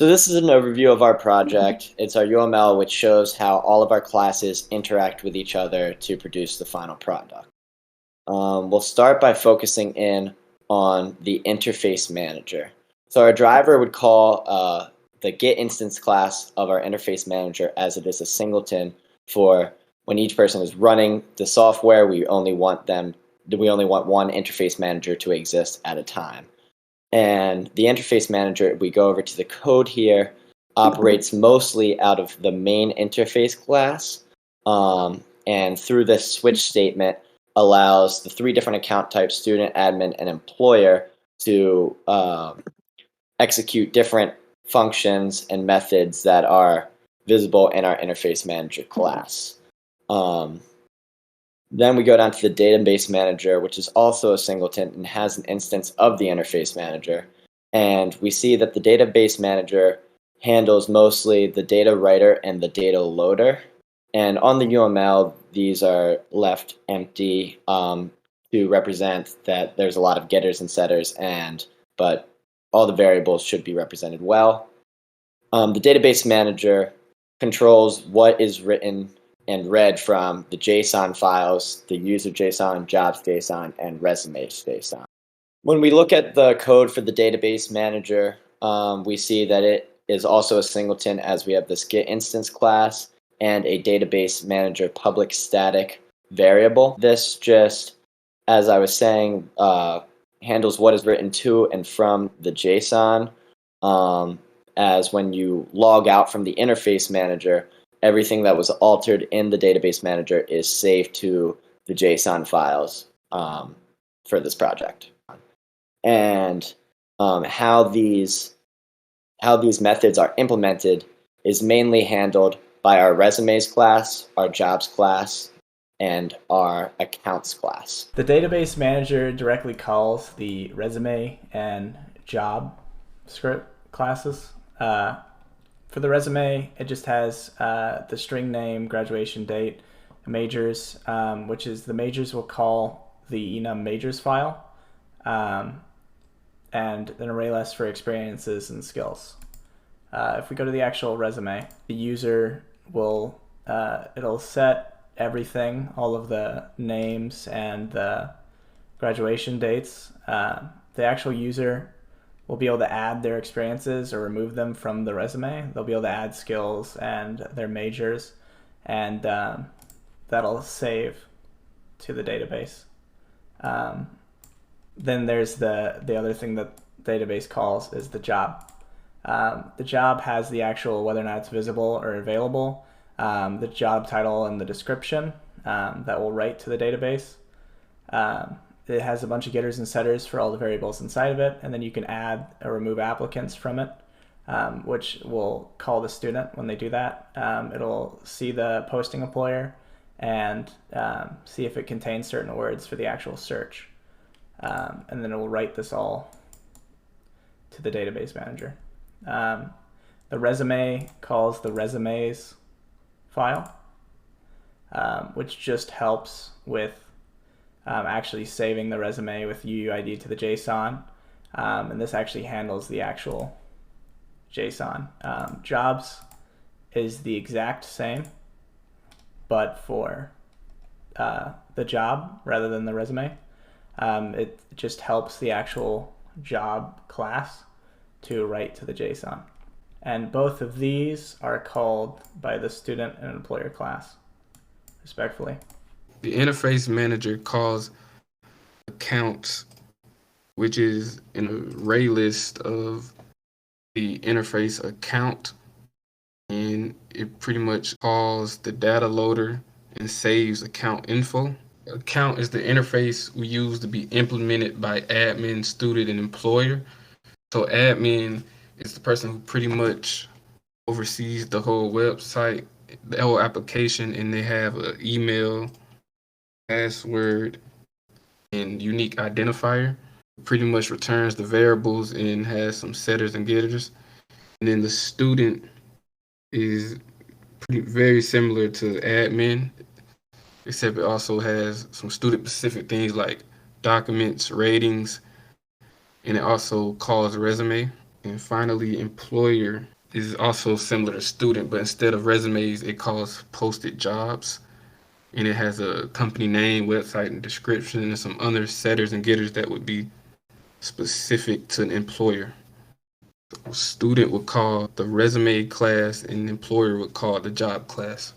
So this is an overview of our project. It's our UML, which shows how all of our classes interact with each other to produce the final product. We'll start by focusing in on the interface manager. So our driver would call the get instance class of our interface manager as it is a singleton for when each person is running the software. We only want one interface manager to exist at a time. And the interface manager, if we go over to the code here, operates mostly out of the main interface class. And through this switch statement, allows the three different account types, student, admin, and employer, to execute different functions and methods that are visible in our interface manager class. Then we go down to the database manager, which is also a singleton and has an instance of the interface manager. And we see that the database manager handles mostly the data writer and the data loader. And on the UML, these are left empty to represent that there's a lot of getters and setters, but all the variables should be represented well. The database manager controls what is written and read from the JSON files, the user JSON, jobs JSON, and resumes JSON. When we look at the code for the database manager, we see that it is also a singleton, as we have this get instance class and a database manager public static variable. This just, as I was saying, handles what is written to and from the JSON, as when you log out from the interface manager, everything that was altered in the database manager is saved to the JSON files for this project. And how these methods are implemented is mainly handled by our resumes class, our jobs class, and our accounts class. The database manager directly calls the resume and job script classes. For the resume, it just has the string name, graduation date, majors, which is the majors will call the enum majors file, and an array list for experiences and skills. If we go to the actual resume, the user will it'll set everything, all of the names and the graduation dates. The actual user will be able to add their experiences or remove them from the resume. They'll be able to add skills and their majors, and that'll save to the database. Then there's the other thing that database calls is the job. The job has the actual whether or not it's visible or available, the job title and the description that will write to the database. It has a bunch of getters and setters for all the variables inside of it, and then you can add or remove applicants from it, which will call the student when they do that. It'll see the posting employer and see if it contains certain words for the actual search. And then it will write this all to the database manager. The resume calls the resumes file, which just helps with actually saving the resume with UUID to the JSON, and this actually handles the actual JSON. Jobs is the exact same, but for the job rather than the resume. It just helps the actual job class to write to the JSON. And both of these are called by the student and employer class, respectfully. The interface manager calls accounts, which is an array list of the interface account, and it pretty much calls the data loader and saves account info. Account is the interface we use to be implemented by admin, student, and employer. So admin is the person who pretty much oversees the whole website, the whole application, and they have an email, password, and unique identifier. Pretty much returns the variables and has some setters and getters. And then the student is very similar to admin, except it also has some student-specific things like documents, ratings, and it also calls a resume. And finally, employer is also similar to student, but instead of resumes, it calls posted jobs. And it has a company name, website, and description, and some other setters and getters that would be specific to an employer. So student would call the resume class, and employer would call the job class.